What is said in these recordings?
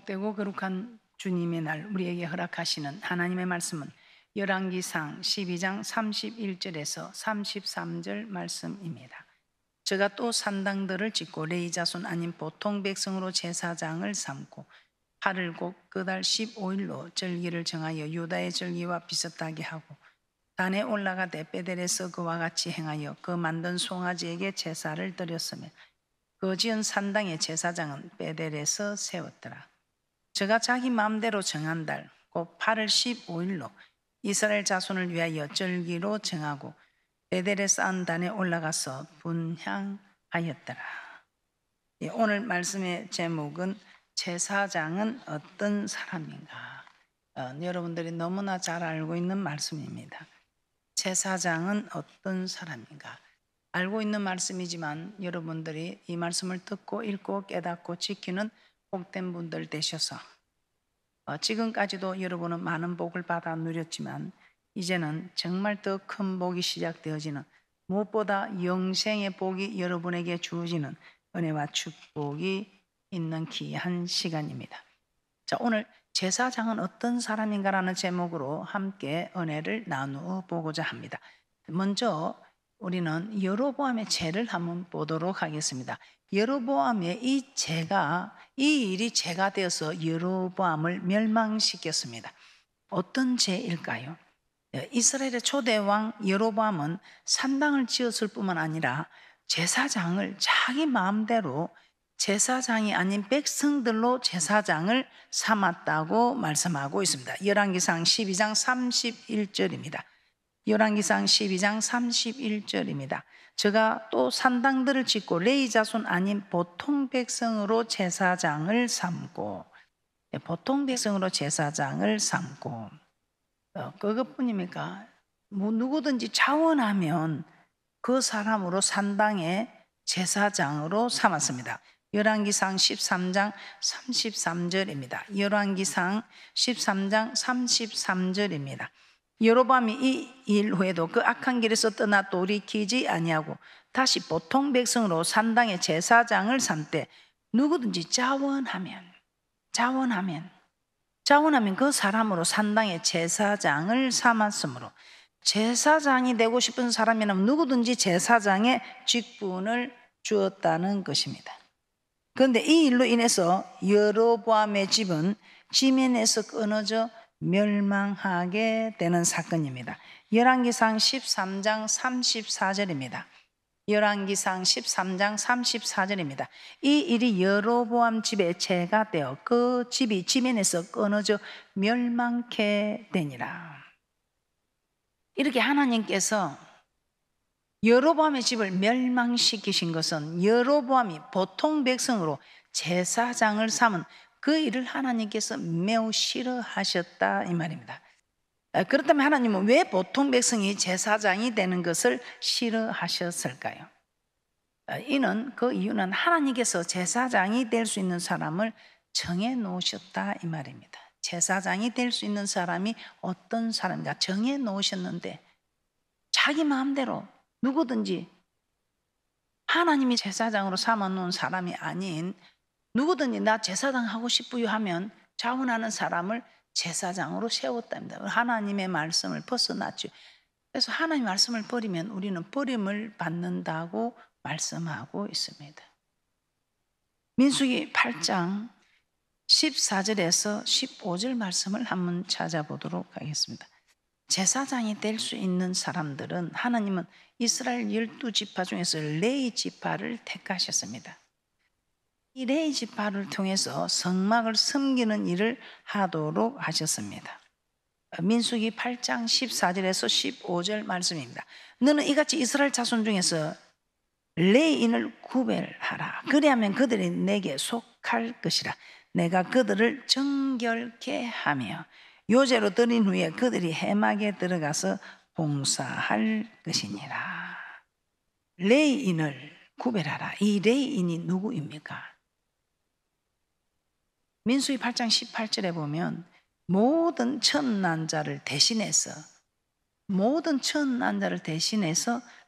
복되고 거룩한 주님의 날 우리에게 허락하시는 하나님의 말씀은 열왕기상 12장 31절에서 33절 말씀입니다. 저가 또 산당들을 짓고 레위 자손 아닌 보통 백성으로 제사장을 삼고 팔을 곧 그달 15일로 절기를 정하여 유다의 절기와 비슷하게 하고 단에 올라가되 베델에서 그와 같이 행하여 그 만든 송아지에게 제사를 드렸으며 그 지은 산당의 제사장은 베델에서 세웠더라. 저가 자기 마음대로 정한 달 곧 8월 15일로 이스라엘 자손을 위하여 절기로 정하고 베델에 쌓은 단에 올라가서 분향하였더라. 오늘 말씀의 제목은 제사장은 어떤 사람인가? 여러분들이 너무나 잘 알고 있는 말씀입니다. 제사장은 어떤 사람인가? 알고 있는 말씀이지만 여러분들이 이 말씀을 듣고 읽고 깨닫고 지키는 복된 분들 되셔서 지금까지도 여러분은 많은 복을 받아 누렸지만 이제는 정말 더 큰 복이 시작되어지는, 무엇보다 영생의 복이 여러분에게 주어지는 은혜와 축복이 있는 귀한 시간입니다. 자, 오늘 제사장은 어떤 사람인가라는 제목으로 함께 은혜를 나누어 보고자 합니다. 먼저 우리는 여로보암의 죄를 한번 보도록 하겠습니다. 여로보암의 이 일이 죄가 되어서 여로보암을 멸망시켰습니다. 어떤 죄일까요? 이스라엘의 초대 왕 여로보암은 산당을 지었을 뿐만 아니라 제사장을 자기 마음대로 제사장이 아닌 백성들로 제사장을 삼았다고 말씀하고 있습니다. 열왕기상 12장 31절입니다. 열왕기상 12장 31절입니다. 저가 또 산당들을 짓고 레위 자손 아닌 보통 백성으로 제사장을 삼고, 보통 백성으로 제사장을 삼고, 그것뿐입니까? 누구든지 자원하면 그 사람으로 산당의 제사장으로 삼았습니다. 열왕기상 13장 33절입니다. 열왕기상 13장 33절입니다. 여로보암이 이 일 후에도 그 악한 길에서 떠나 돌이키지 아니하고 다시 보통 백성으로 산당의 제사장을 삼되 누구든지 자원하면 그 사람으로 산당의 제사장을 삼았으므로, 제사장이 되고 싶은 사람이라면 누구든지 제사장의 직분을 주었다는 것입니다. 그런데 이 일로 인해서 여로보암의 집은 지면에서 끊어져 멸망하게 되는 사건입니다. 열왕기상 13장 34절입니다. 열왕기상 13장 34절입니다. 이 일이 여로보암 집의 죄가 되어 그 집이 지면에서 끊어져 멸망케 되니라. 이렇게 하나님께서 여로보암의 집을 멸망시키신 것은 여로보암이 보통 백성으로 제사장을 삼은 그 일을 하나님께서 매우 싫어하셨다 이 말입니다. 그렇다면 하나님은 왜 보통 백성이 제사장이 되는 것을 싫어하셨을까요? 그 이유는 하나님께서 제사장이 될 수 있는 사람을 정해 놓으셨다 이 말입니다. 제사장이 될 수 있는 사람이 어떤 사람인가 정해 놓으셨는데, 자기 마음대로 누구든지 하나님이 제사장으로 삼아 놓은 사람이 아닌 누구든지 나 제사장 하고 싶어요 하면 자원하는 사람을 제사장으로 세웠답니다. 하나님의 말씀을 벗어났죠. 그래서 하나님의 말씀을 버리면 우리는 버림을 받는다고 말씀하고 있습니다. 민수기 8장 14절에서 15절 말씀을 한번 찾아보도록 하겠습니다. 제사장이 될 수 있는 사람들은 하나님은 이스라엘 12지파 중에서 레위 지파를 택하셨습니다. 이 레위 지파를 통해서 성막을 섬기는 일을 하도록 하셨습니다. 민수기 8장 14절에서 15절 말씀입니다. 너는 이같이 이스라엘 자손 중에서 레위인을 구별하라. 그리하면 그들이 내게 속할 것이라. 내가 그들을 정결케 하며 요제로 드린 후에 그들이 회막에 들어가서 봉사할 것이니라. 레위인을 구별하라. 이 레위인이 누구입니까? 민수기 8장 18절에 보면 모든 첫 난자를 대신해서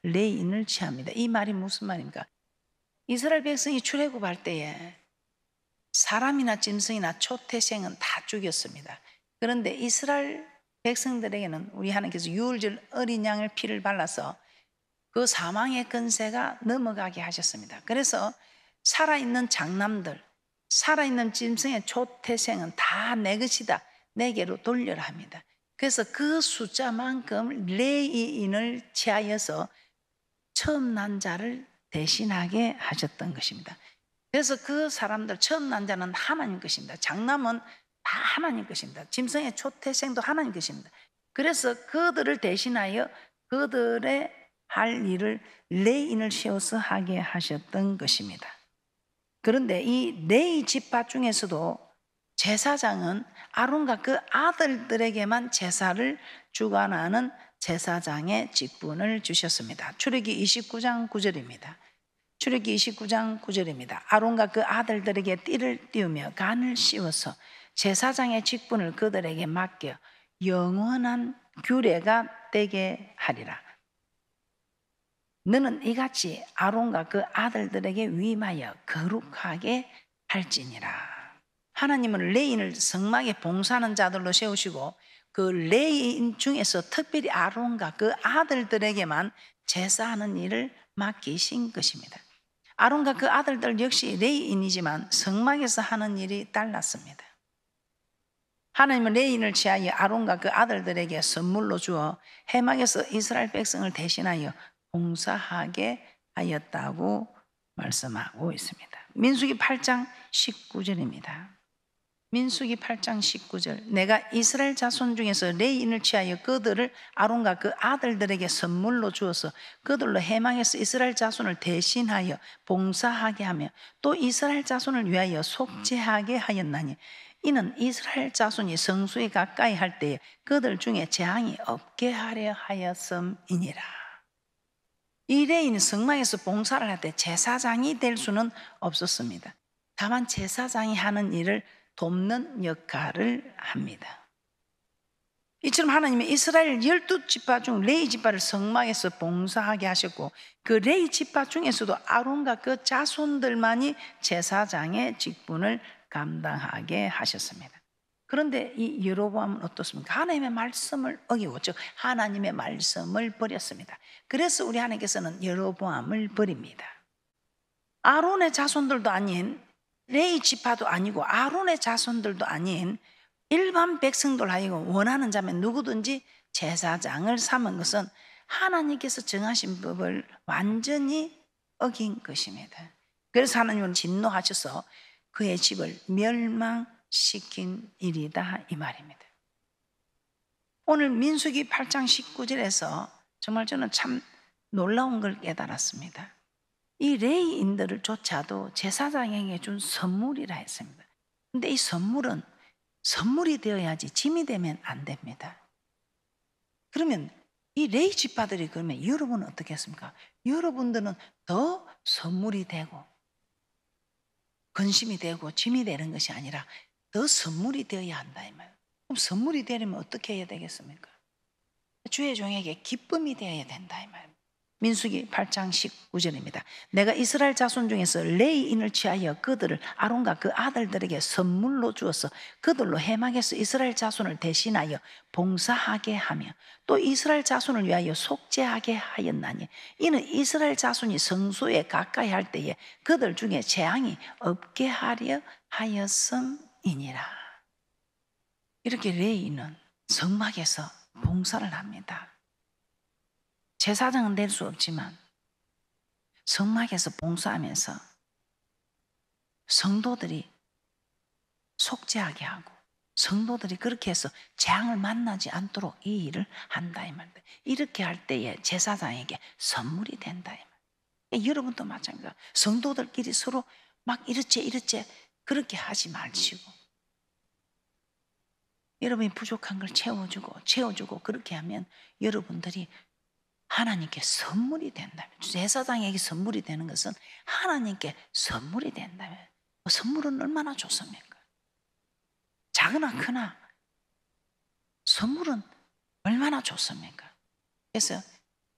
레위인을 취합니다. 이 말이 무슨 말입니까? 이스라엘 백성이 출애굽할 때에 사람이나 짐승이나 초태생은 다 죽였습니다. 그런데 이스라엘 백성들에게는 우리 하나님께서 유월절 어린 양의 피를 발라서 그 사망의 권세가 넘어가게 하셨습니다. 그래서 살아있는 장남들, 살아있는 짐승의 초태생은 다 내 것이다, 내게로 돌려라 합니다. 그래서 그 숫자만큼 레위인을 취하여서 처음 난 자를 대신하게 하셨던 것입니다. 그래서 그 사람들, 처음 난 자는 하나님 것입니다. 장남은 다 하나님 것입니다. 짐승의 초태생도 하나님 것입니다. 그래서 그들을 대신하여 그들의 할 일을 레위인을 세워서 하게 하셨던 것입니다. 그런데 이 레위 지파 중에서도 제사장은 아론과 그 아들들에게만 제사를 주관하는 제사장의 직분을 주셨습니다. 출애굽기 29장 9절입니다. 출애굽기 29장 9절입니다. 아론과 그 아들들에게 띠를 띄우며 간을 씌워서 제사장의 직분을 그들에게 맡겨 영원한 규례가 되게 하리라. 너는 이같이 아론과 그 아들들에게 위임하여 거룩하게 할지니라. 하나님은 레위인을 성막에 봉사하는 자들로 세우시고 그 레위인 중에서 특별히 아론과 그 아들들에게만 제사하는 일을 맡기신 것입니다. 아론과 그 아들들 역시 레위인이지만 성막에서 하는 일이 달랐습니다. 하나님은 레위인을 취하여 아론과 그 아들들에게 선물로 주어 해막에서 이스라엘 백성을 대신하여 봉사하게 하였다고 말씀하고 있습니다. 민수기 8장 19절입니다. 민수기 8장 19절. 내가 이스라엘 자손 중에서 레위인을 취하여 그들을 아론과 그 아들들에게 선물로 주어서 그들로 해망에서 이스라엘 자손을 대신하여 봉사하게 하며 또 이스라엘 자손을 위하여 속죄하게 하였나니 이는 이스라엘 자손이 성소에 가까이 할 때에 그들 중에 재앙이 없게 하려 하였음이니라. 이 레위인은 성막에서 봉사를 할 때 제사장이 될 수는 없었습니다. 다만 제사장이 하는 일을 돕는 역할을 합니다. 이처럼 하나님은 이스라엘 12지파 중 레위 지파를 성막에서 봉사하게 하셨고 그 레위 지파 중에서도 아론과 그 자손들만이 제사장의 직분을 감당하게 하셨습니다. 그런데 이 여로보암은 어떻습니까? 하나님의 말씀을 어기고 즉 하나님의 말씀을 버렸습니다. 그래서 우리 하나님께서는 여로보암을 버립니다. 아론의 자손들도 아닌 레위 지파도 아니고 아론의 자손들도 아닌 일반 백성들 하여금 원하는 자면 누구든지 제사장을 삼은 것은 하나님께서 정하신 법을 완전히 어긴 것입니다. 그래서 하나님은 진노하셔서 그의 집을 멸망시킨 일이다 이 말입니다. 오늘 민수기 8장 19절에서 정말 저는 참 놀라운 걸 깨달았습니다. 이 레위인들을 조차도 제사장에게 준 선물이라 했습니다. 그런데 이 선물은 선물이 되어야지 짐이 되면 안 됩니다. 그러면 이 레위 지파들이 그러면 여러분은 어떻게 했습니까? 여러분들은 더 선물이 되고 근심이 되고 짐이 되는 것이 아니라 더 선물이 되어야 한다 이 말. 그럼 선물이 되려면 어떻게 해야 되겠습니까? 주의 종에게 기쁨이 되어야 된다 이 말. 민수기 8장 19절입니다. 내가 이스라엘 자손 중에서 레위인을 취하여 그들을 아론과 그 아들들에게 선물로 주어서 그들로 해막에서 이스라엘 자손을 대신하여 봉사하게 하며 또 이스라엘 자손을 위하여 속죄하게 하였나니 이는 이스라엘 자손이 성소에 가까이 할 때에 그들 중에 재앙이 없게 하려 하였음이니라. 이렇게 레위인은 성막에서 봉사를 합니다. 제사장은 될 수 없지만 성막에서 봉사하면서 성도들이 속죄하게 하고 성도들이 그렇게 해서 재앙을 만나지 않도록 이 일을 한다 이 말입니다. 이렇게 할 때에 제사장에게 선물이 된다 이 말. 여러분도 마찬가지입니다. 성도들끼리 서로 막 이렇지 그렇게 하지 마시고 여러분이 부족한 걸 채워주고 그렇게 하면 여러분들이 하나님께 선물이 된다면 제사장에게 선물이 되는 것은 하나님께 선물이 된다면 선물은 얼마나 좋습니까? 작으나 크나 선물은 얼마나 좋습니까? 그래서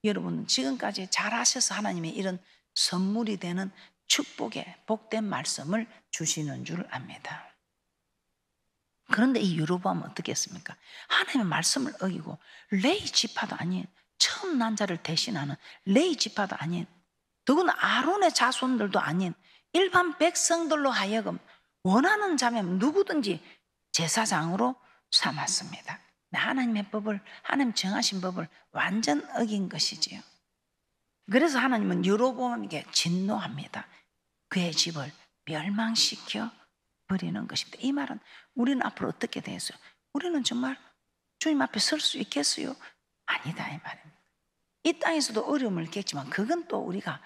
여러분은 지금까지 잘 하셔서 하나님의 이런 선물이 되는 축복의 복된 말씀을 주시는 줄 압니다. 그런데 이 여로보암은 어떻게 했습니까? 하나님의 말씀을 어기고 레위 지파도 아닌, 처음 난 자를 대신하는 레위 지파도 아닌, 더구나 아론의 자손들도 아닌 일반 백성들로 하여금 원하는 자면 누구든지 제사장으로 삼았습니다. 하나님의 법을, 하나님 정하신 법을 완전 어긴 것이지요. 그래서 하나님은 여로보암에게 진노합니다. 그의 집을 멸망시켜 버리는 것입니다. 이 말은 우리는 앞으로 어떻게 되겠어요? 우리는 정말 주님 앞에 설 수 있겠어요? 아니다, 이 말입니다. 이 땅에서도 어려움을 겪지만 그건 또 우리가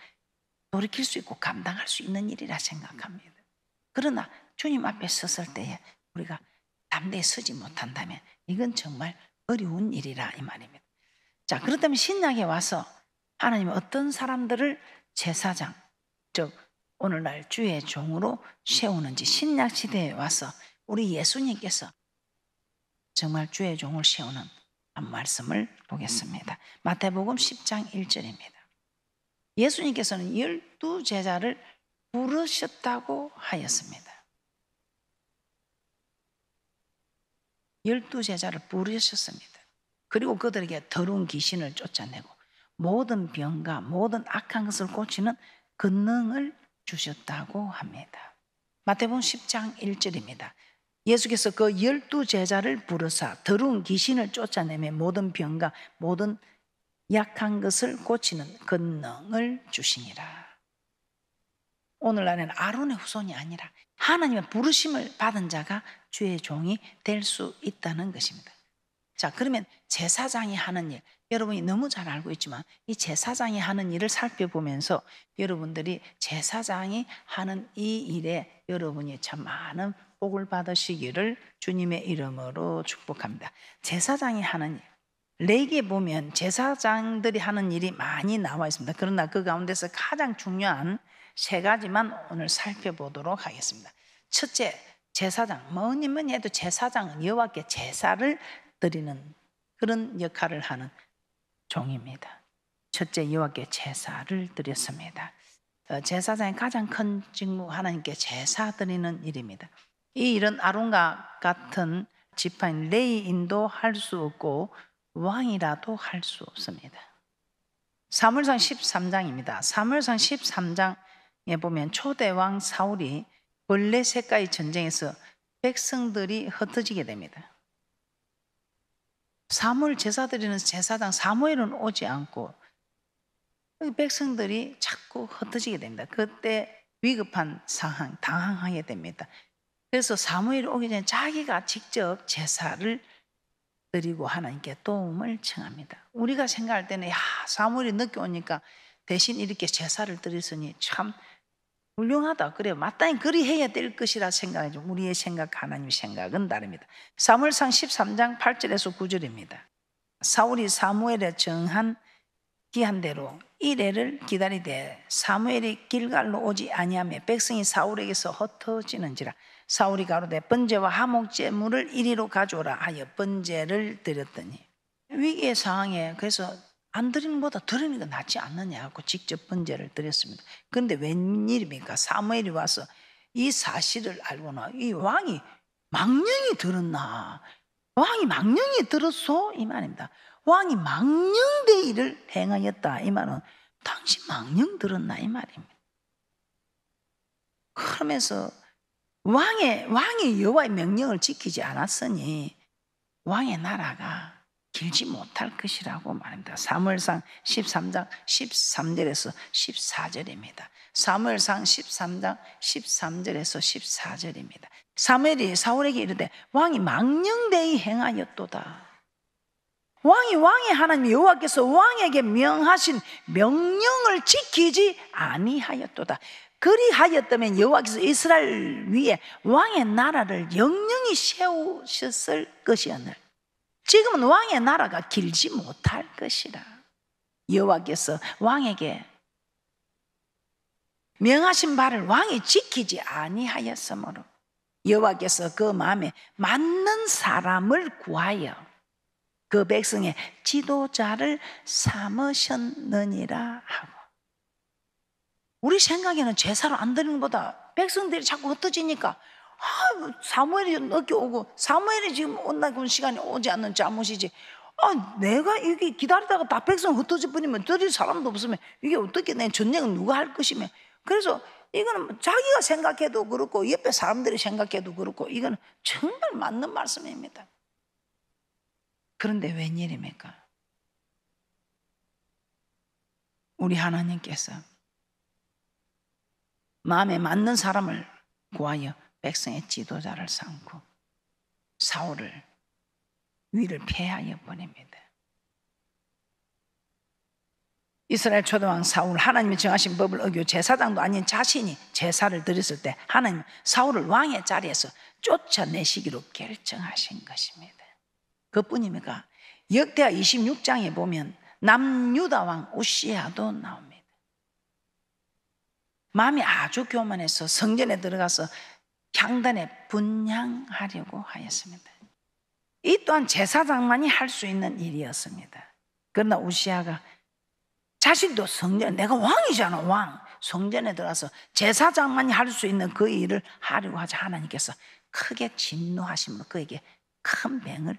돌이킬 수 있고 감당할 수 있는 일이라 생각합니다. 그러나 주님 앞에 섰을 때에 우리가 담대히 서지 못한다면 이건 정말 어려운 일이라 이 말입니다. 자, 그렇다면 신약에 와서 하나님은 어떤 사람들을 제사장, 즉 오늘날 주의 종으로 세우는지, 신약 시대에 와서 우리 예수님께서 정말 주의 종을 세우는 한 말씀을 보겠습니다. 마태복음 10장 1절입니다. 예수님께서는 12제자를 부르셨다고 하였습니다. 12제자를 부르셨습니다. 그리고 그들에게 더러운 귀신을 쫓아내고 모든 병과 모든 악한 것을 고치는 권능을 주셨다고 합니다. 마태복음 10장 1절입니다. 예수께서 그 12제자를 부르사 더러운 귀신을 쫓아내며 모든 병과 모든 약한 것을 고치는 권능을 주시니라. 오늘날에는 아론의 후손이 아니라 하나님의 부르심을 받은 자가 주의 종이 될 수 있다는 것입니다. 자, 그러면 제사장이 하는 일, 여러분이 너무 잘 알고 있지만 이 제사장이 하는 일을 살펴보면서 여러분들이 제사장이 하는 이 일에 여러분이 참 많은 복을 받으시기를 주님의 이름으로 축복합니다. 제사장이 하는 일, 레위기에 보면 제사장들이 하는 일이 많이 나와 있습니다. 그러나 그 가운데서 가장 중요한 세 가지만 오늘 살펴보도록 하겠습니다. 첫째, 제사장. 뭐니 해도 제사장은 여호와께 제사를 드리는 그런 역할을 하는 종입니다. 첫째, 여호와께 제사를 드렸습니다. 제사장의 가장 큰 직무, 하나님께 제사 드리는 일입니다. 이 일은 아론과 같은 지파인 레위인도 할 수 없고 왕이라도 할 수 없습니다. 사무엘상 13장입니다. 사무엘상 13장에 보면 초대왕 사울이 블레셋과의 전쟁에서 백성들이 흩어지게 됩니다. 사무엘 제사 드리는 제사장 사무엘은 오지 않고 백성들이 자꾸 흩어지게 됩니다. 그때 위급한 상황, 당황하게 됩니다. 그래서 사무엘이 오기 전에 자기가 직접 제사를 드리고 하나님께 도움을 청합니다. 우리가 생각할 때는 사무엘이 늦게 오니까 대신 이렇게 제사를 드렸으니 참 훌륭하다. 그래요. 마땅히 그리 해야 될 것이라 생각하죠. 우리의 생각, 하나님의 생각은 다릅니다. 사무엘상 13장 8절에서 9절입니다. 사울이 사무엘에 정한 기한대로 이래를 기다리되 사무엘이 길갈로 오지 아니하며 백성이 사울에게서 흩어지는지라. 사울이 가로되 번제와 화목제물을 이리로 가져오라 하여 번제를 드렸더니, 위기의 상황에 그래서 안 드리는 것보다 드리는 게 낫지 않느냐 하고 직접 번제를 드렸습니다. 그런데 웬일입니까? 사무엘이 와서 이 사실을 알고나 이 왕이 망령이 들었나? 왕이 망령이 들었소? 이 말입니다. 왕이 망령되이를 행하였다. 이 말은 당신 망령 들었나? 이 말입니다. 그러면서 왕이 여호와의 명령을 지키지 않았으니 왕의 나라가 길지 못할 것이라고 말합니다. 사무엘상 13장 13절에서 14절입니다. 사무엘상 13장 13절에서 14절입니다. 사무엘이 사울에게 이르되 왕이 망령되이 행하였도다. 왕이 하나님 여호와께서 왕에게 명하신 명령을 지키지 아니하였도다. 그리하였다면 여호와께서 이스라엘 위에 왕의 나라를 영영히 세우셨을 것이었느니라. 지금은 왕의 나라가 길지 못할 것이라. 여호와께서 왕에게 명하신 바를 왕이 지키지 아니하였으므로 여호와께서 그 마음에 맞는 사람을 구하여 그 백성의 지도자를 삼으셨느니라 하고, 우리 생각에는 제사를 안 드리는 것보다 백성들이 자꾸 흩어지니까 사무엘이 늦게 오고 사무엘이 지금 온다고 시간이 오지 않는 잘못이지. 내가 이게 기다리다가 다 백성 흩어져 버리면 드릴 사람도 없으면 이게 어떻게 내 전쟁은 누가 할 것이며. 그래서 이거는 자기가 생각해도 그렇고 옆에 사람들이 생각해도 그렇고 이거는 정말 맞는 말씀입니다. 그런데 웬일입니까? 우리 하나님께서 마음에 맞는 사람을 구하여 백성의 지도자를 삼고 사울을 위를 패하여 보냅니다. 이스라엘 초대왕 사울, 하나님이 정하신 법을 어기고 제사장도 아닌 자신이 제사를 드렸을 때 하나님은 사울을 왕의 자리에서 쫓아내시기로 결정하신 것입니다. 그뿐입니까? 역대하 26장에 보면 남유다 왕 우시야도 나옵니다. 마음이 아주 교만해서 성전에 들어가서 향단에 분향하려고 하였습니다. 이 또한 제사장만이 할 수 있는 일이었습니다. 그러나 우시야가 자신도 성전에, 내가 왕이잖아, 왕. 성전에 들어가서 제사장만이 할 수 있는 그 일을 하려고 하자 하나님께서 크게 진노하심으로 그에게 큰 병을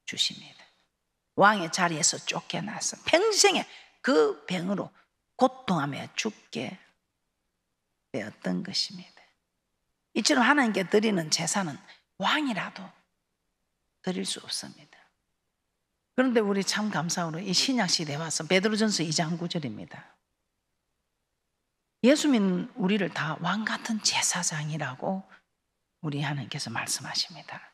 주십니다. 왕의 자리에서 쫓겨나서 평생에 그 병으로 고통하며 죽게 되었던 것입니다. 이처럼 하나님께 드리는 제사는 왕이라도 드릴 수 없습니다. 그런데 우리 참 감사로 이 신약시대에 와서 베드로전서 2장 9절입니다. 예수 믿는 우리를 다 왕같은 제사장이라고 우리 하나님께서 말씀하십니다.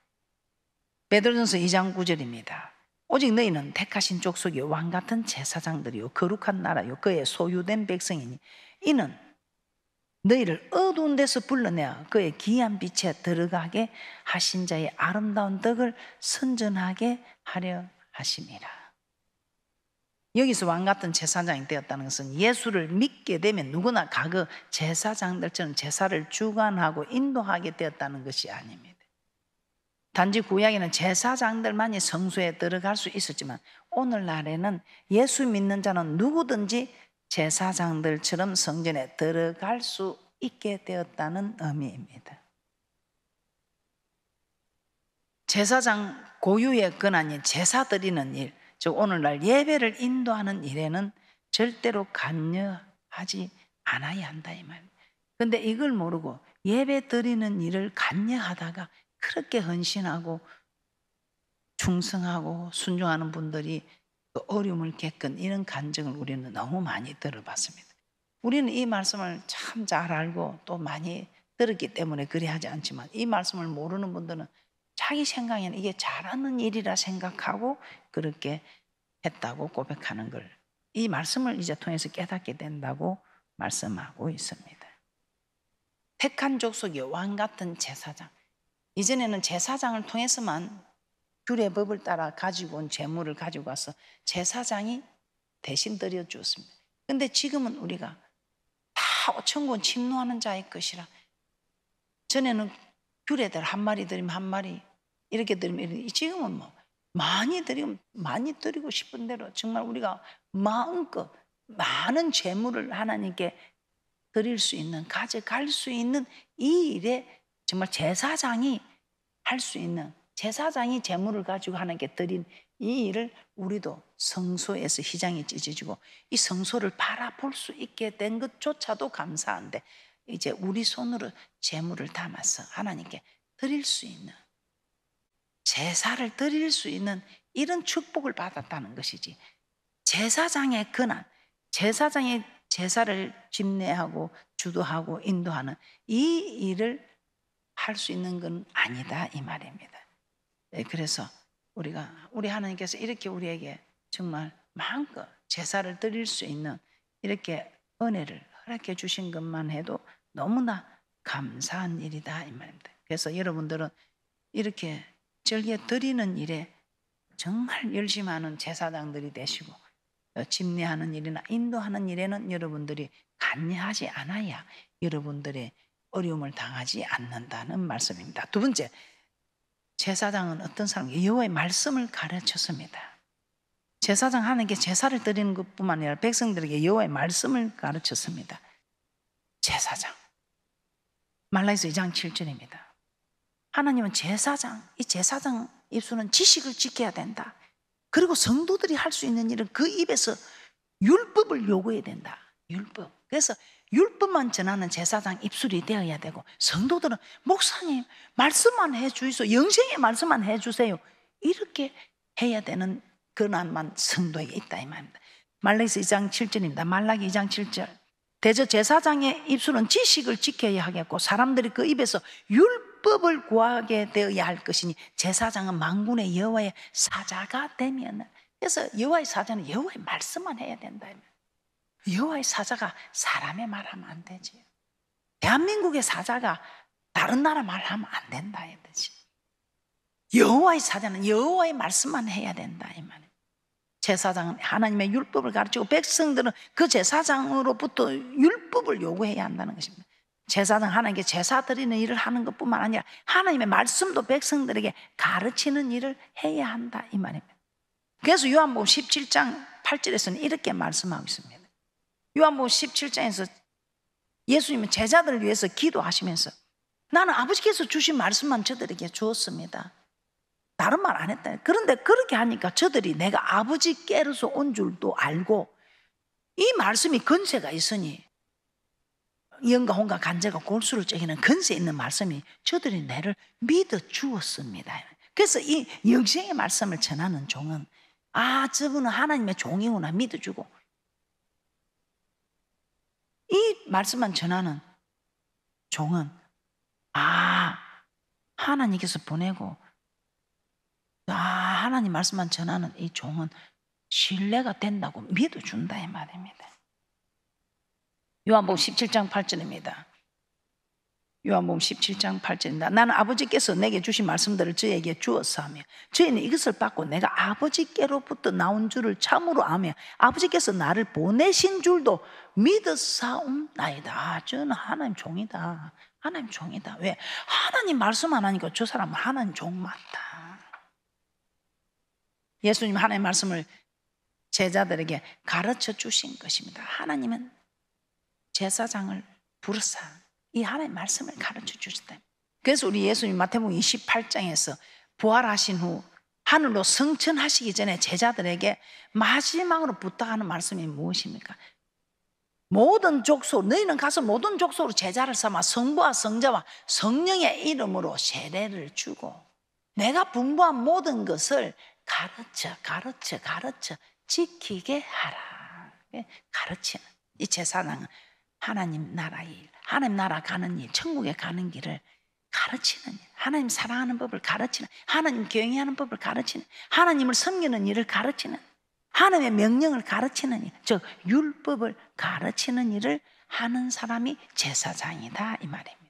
베드로전서 2장 9절입니다. 오직 너희는 택하신 족속이 왕같은 제사장들이요 거룩한 나라요 그의 소유된 백성이니 이는 너희를 어두운 데서 불러내어 그의 귀한 빛에 들어가게 하신 자의 아름다운 덕을 선전하게 하려 하심이라. 여기서 왕같은 제사장이 되었다는 것은 예수를 믿게 되면 누구나 과거 제사장들처럼 제사를 주관하고 인도하게 되었다는 것이 아닙니다. 단지 구약에는 제사장들만이 성소에 들어갈 수 있었지만 오늘날에는 예수 믿는 자는 누구든지 제사장들처럼 성전에 들어갈 수 있게 되었다는 의미입니다. 제사장 고유의 권한인 제사 드리는 일, 즉 오늘날 예배를 인도하는 일에는 절대로 관여하지 않아야 한다 이 말입니다. 그런데 이걸 모르고 예배 드리는 일을 관여하다가 그렇게 헌신하고 충성하고 순종하는 분들이 어려움을 겪은 이런 간증을 우리는 너무 많이 들어봤습니다. 우리는 이 말씀을 참 잘 알고 또 많이 들었기 때문에 그리 하지 않지만 이 말씀을 모르는 분들은 자기 생각에는 이게 잘하는 일이라 생각하고 그렇게 했다고 고백하는 걸 이 말씀을 이제 통해서 깨닫게 된다고 말씀하고 있습니다. 택한 족속이 왕같은 제사장. 이전에는 제사장을 통해서만 율의 법을 따라 가지고 온 제물을 가지고 와서 제사장이 대신 드려주었습니다. 그런데 지금은 우리가 다 천군 침노하는 자의 것이라 전에는 귤에들 한 마리 드리면 한 마리 이렇게 드리면 지금은 뭐 많이 드리면 많이 드리고 싶은 대로 정말 우리가 마음껏 많은 제물을 하나님께 드릴 수 있는 가져갈 수 있는 이 일에 정말 제사장이 할 수 있는 제사장이 제물을 가지고 하나님께 드린 이 일을 우리도 성소에서 휘장이 찢어지고 이 성소를 바라볼 수 있게 된 것조차도 감사한데 이제 우리 손으로 제물을 담아서 하나님께 드릴 수 있는 제사를 드릴 수 있는 이런 축복을 받았다는 것이지 제사장의 권한, 제사장의 제사를 집례하고 주도하고 인도하는 이 일을 할 수 있는 건 아니다 이 말입니다. 그래서 우리 하나님께서 이렇게 우리에게 정말 마음껏 제사를 드릴 수 있는 이렇게 은혜를 허락해 주신 것만 해도 너무나 감사한 일이다 이 말입니다. 그래서 여러분들은 이렇게 절기에 드리는 일에 정말 열심히 하는 제사장들이 되시고 집례하는 일이나 인도하는 일에는 여러분들이 관여하지 않아야 여러분들의 어려움을 당하지 않는다는 말씀입니다. 두 번째, 제사장은 어떤 사람에게 여호와의 말씀을 가르쳤습니다. 제사장 하나님께 제사를 드리는 것뿐만 아니라 백성들에게 여호와의 말씀을 가르쳤습니다. 제사장. 말라기서 2장 7절입니다. 하나님은 제사장, 이 제사장 입술은 지식을 지켜야 된다. 그리고 성도들이 할 수 있는 일은 그 입에서 율법을 요구해야 된다. 율법. 그래서 율법만 전하는 제사장 입술이 되어야 되고, 성도들은 목사님 말씀만 해주이소, 영생의 말씀만 해주세요, 이렇게 해야 되는 권한만 성도에게 있다 이 말입니다. 말라기서 2장 7절입니다. 말라기 2장 7절. 대저 제사장의 입술은 지식을 지켜야 하겠고 사람들이 그 입에서 율법을 구하게 되어야 할 것이니 제사장은 만군의 여호와의 사자가 되면. 그래서 여호와의 사자는 여호와의 말씀만 해야 된다. 여호와의 사자가 사람의 말하면 안 되지. 대한민국의 사자가 다른 나라 말하면 안 된다 이 뜻이. 여호와의 사자는 여호와의 말씀만 해야 된다 이 말이에요. 제사장은 하나님의 율법을 가르치고 백성들은 그 제사장으로부터 율법을 요구해야 한다는 것입니다. 제사장 하나님께 제사 드리는 일을 하는 것뿐만 아니라 하나님의 말씀도 백성들에게 가르치는 일을 해야 한다 이 말입니다. 그래서 요한복음 17장 8절에서는 이렇게 말씀하고 있습니다. 요한복음 17장에서 예수님은 제자들을 위해서 기도하시면서 나는 아버지께서 주신 말씀만 저들에게 주었습니다. 다른 말 안 했다. 그런데 그렇게 하니까 저들이 내가 아버지께로서 온 줄도 알고 이 말씀이 건세가 있으니 영과 혼과 간제가 골수를 쪼개는 건세 있는 말씀이 저들이 내를 믿어 주었습니다. 그래서 이 영생의 말씀을 전하는 종은 저분은 하나님의 종이구나 믿어주고, 이 말씀만 전하는 종은 하나님께서 보내고 하나님 말씀만 전하는 이 종은 신뢰가 된다고 믿어준다 이 말입니다. 요한복음 17장 8절입니다. 요한복음 17장 8절입니다. 나는 아버지께서 내게 주신 말씀들을 저에게 주었사오며 저희는 이것을 받고 내가 아버지께로부터 나온 줄을 참으로 아며 아버지께서 나를 보내신 줄도 믿었사옵나이다. 저는 하나님 종이다. 하나님 종이다. 왜? 하나님 말씀 안 하니까 저 사람은 하나님 종 맞다. 예수님 하나님의 말씀을 제자들에게 가르쳐 주신 것입니다. 하나님은 제사장을 부르사 이 하나님의 말씀을 가르쳐 주셨다. 그래서 우리 예수님 마태복음 28장에서 부활하신 후 하늘로 승천하시기 전에 제자들에게 마지막으로 부탁하는 말씀이 무엇입니까? 모든 족속, 너희는 가서 모든 족속으로 제자를 삼아 성부와 성자와 성령의 이름으로 세례를 주고 내가 분부한 모든 것을 가르쳐 지키게 하라. 가르치는 이 제사장은 하나님 나라 일, 하나님 나라 가는 일, 천국에 가는 길을 가르치는 일, 하나님 사랑하는 법을 가르치는, 하나님 경외하는 법을 가르치는, 하나님을 섬기는 일을 가르치는, 하나님의 명령을 가르치는 일, 즉 율법을 가르치는 일을 하는 사람이 제사장이다 이 말입니다.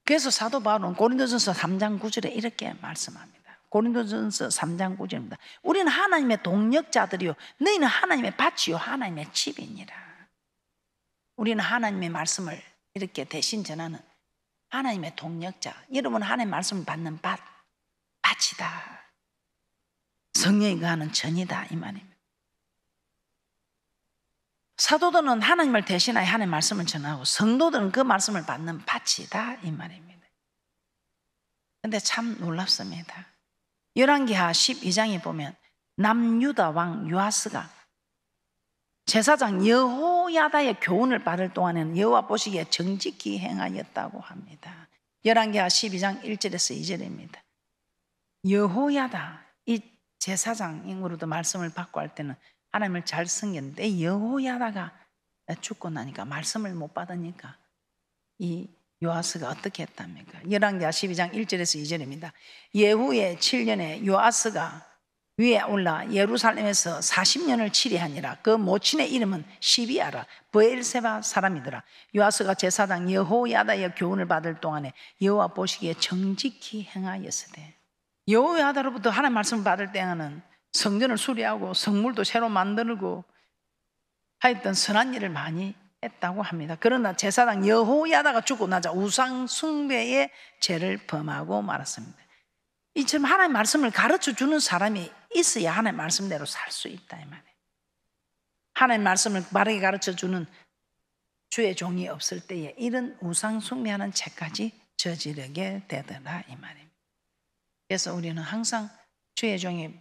그래서 사도 바울은 고린도전서 3장 9절에 이렇게 말씀합니다. 고린도전서 3장 9절입니다. 우리는 하나님의 동력자들이요 너희는 하나님의 밭이요 하나님의 집이니라. 우리는 하나님의 말씀을 이렇게 대신 전하는 하나님의 동력자, 여러분은 하나님의 말씀을 받는 밭이다. 성령이 거하는 전이다 이 말입니다. 사도들은 하나님을 대신하여 하나님의 말씀을 전하고 성도들은 그 말씀을 받는 밭이다 이 말입니다. 그런데 참 놀랍습니다. 열왕기하 12장에 보면 남유다 왕 요아스가 제사장 여호야다의 교훈을 받을 동안에는 여호와 보시기에 정직히 행하였다고 합니다. 열왕기하 12장 1절에서 2절입니다. 여호야다 이 제사장으로도 말씀을 받고 할 때는 하나님을 잘 섬겼는데 여호야다가 죽고 나니까 말씀을 못 받으니까 이 요아스가 어떻게 했답니까? 열왕기하 12장 1절에서 2절입니다. 예후의 7년에 요아스가 위에 올라 예루살렘에서 40년을 치리하니라. 그 모친의 이름은 시비아라 브엘세바 사람이더라. 요아스가 제사장 여호야다의 교훈을 받을 동안에 여호와 보시기에 정직히 행하였으되, 여호야다로부터 하나님 말씀을 받을 때에는 성전을 수리하고 성물도 새로 만들고 하였던 선한 일을 많이 했다고 합니다. 그러나 제사장 여호야다가 죽고 나자 우상 숭배의 죄를 범하고 말았습니다. 이처럼 하나님의 말씀을 가르쳐 주는 사람이 있어야 하나님의 말씀대로 살 수 있다 이 말이에요. 하나님의 말씀을 바르게 가르쳐 주는 주의 종이 없을 때에 이런 우상 숭배하는 죄까지 저지르게 되더라 이 말입니다. 그래서 우리는 항상 주의 종이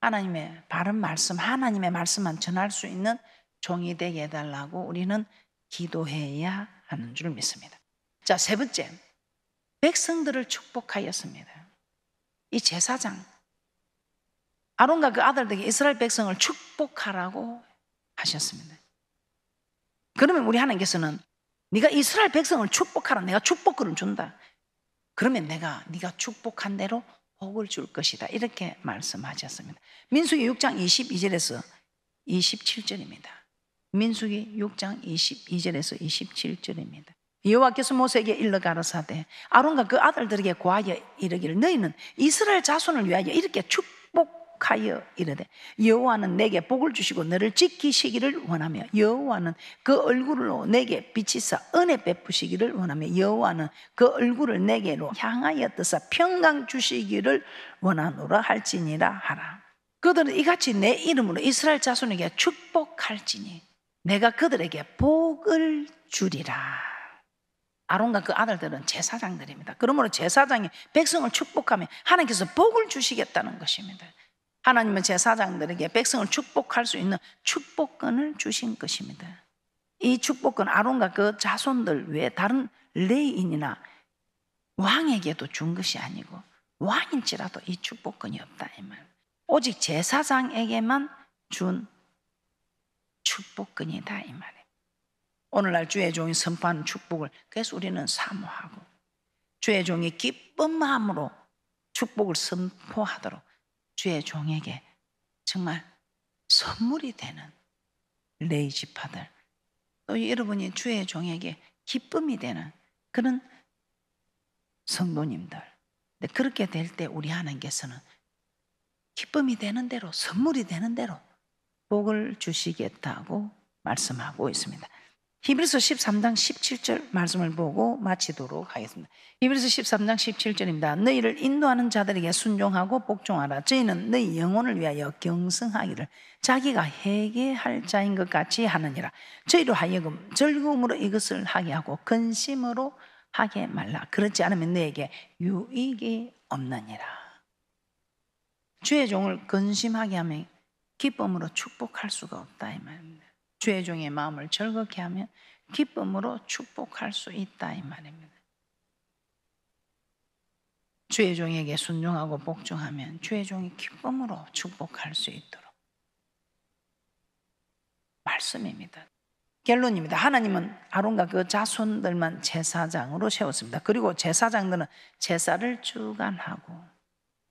하나님의 바른 말씀, 하나님의 말씀만 전할 수 있는 종이 되게 해달라고 우리는 기도해야 하는 줄 믿습니다. 자, 세 번째, 백성들을 축복하였습니다. 이 제사장 아론과 그 아들들에게 이스라엘 백성을 축복하라고 하셨습니다. 그러면 우리 하나님께서는 네가 이스라엘 백성을 축복하라, 내가 축복을 준다. 그러면 네가 축복한 대로 복을 줄 것이다, 이렇게 말씀하셨습니다. 민수기 6장 22절에서 27절입니다. 민수기 6장 22절에서 27절입니다. 여호와께서 모세에게 일러 가라사대 아론과 그 아들들에게 고하여 이르기를 너희는 이스라엘 자손을 위하여 이렇게 축복하여 이르되 여호와는 내게 복을 주시고 너를 지키시기를 원하며 여호와는 그 얼굴로 내게 비치사 은혜 베푸시기를 원하며 여호와는 그 얼굴을 내게로 향하여 뜨사 평강 주시기를 원하노라 할지니라 하라. 그들은 이같이 내 이름으로 이스라엘 자손에게 축복할지니 내가 그들에게 복을 주리라. 아론과 그 아들들은 제사장들입니다. 그러므로 제사장이 백성을 축복하면 하나님께서 복을 주시겠다는 것입니다. 하나님은 제사장들에게 백성을 축복할 수 있는 축복권을 주신 것입니다. 이 축복권 아론과 그 자손들 외에 다른 레위인이나 왕에게도 준 것이 아니고 왕일지라도 이 축복권이 없다 이 말. 오직 제사장에게만 준 축복권이다 이 말이에요. 오늘날 주의 종이 선포하는 축복을 그래서 우리는 사모하고 주의 종이 기쁜 마음으로 축복을 선포하도록 주의 종에게 정말 선물이 되는 레위 지파들, 또 여러분이 주의 종에게 기쁨이 되는 그런 성도님들, 그렇게 될 때 우리 하나님께서는 기쁨이 되는 대로, 선물이 되는 대로 복을 주시겠다고 말씀하고 있습니다. 히브리서 13장 17절 말씀을 보고 마치도록 하겠습니다. 히브리서 13장 17절입니다. 너희를 인도하는 자들에게 순종하고 복종하라. 저희는 너희 영혼을 위하여 경성하기를 자기가 회개할 자인 것 같이 하느니라. 저희로 하여금 즐거움으로 이것을 하게 하고 근심으로 하게 말라. 그렇지 않으면 너에게 유익이 없느니라. 주의 종을 근심하게 하면 기쁨으로 축복할 수가 없다 이 말입니다. 주의 종의 마음을 즐겁게 하면 기쁨으로 축복할 수 있다 이 말입니다. 주의 종에게 순종하고 복종하면 주의 종이 기쁨으로 축복할 수 있도록 말씀입니다. 결론입니다. 하나님은 아론과 그 자손들만 제사장으로 세웠습니다. 그리고 제사장들은 제사를 주관하고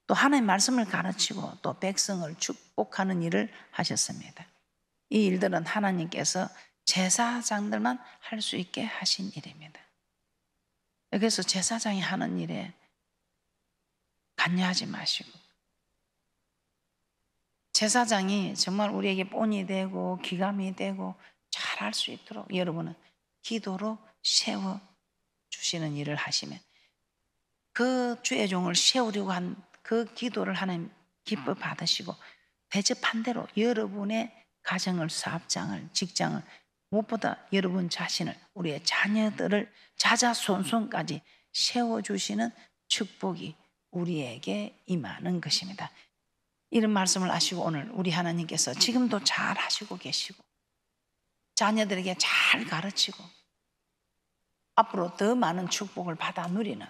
또 하나님의 말씀을 가르치고 또 백성을 축복하는 일을 하셨습니다. 이 일들은 하나님께서 제사장들만 할 수 있게 하신 일입니다. 그래서 제사장이 하는 일에 관여하지 마시고 제사장이 정말 우리에게 본이 되고 귀감이 되고 잘할 수 있도록 여러분은 기도로 세워주시는 일을 하시면 그 주의 종을 세우려고 한 그 기도를 하나님 기뻐 받으시고 대접한 대로 여러분의 가정을, 사업장을, 직장을, 무엇보다 여러분 자신을, 우리의 자녀들을 자자손손까지 세워주시는 축복이 우리에게 임하는 것입니다. 이런 말씀을 아시고 오늘 우리 하나님께서 지금도 잘 하시고 계시고 자녀들에게 잘 가르치고 앞으로 더 많은 축복을 받아 누리는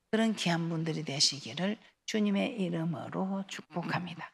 그런 귀한 분들이 되시기를 주님의 이름으로 축복합니다.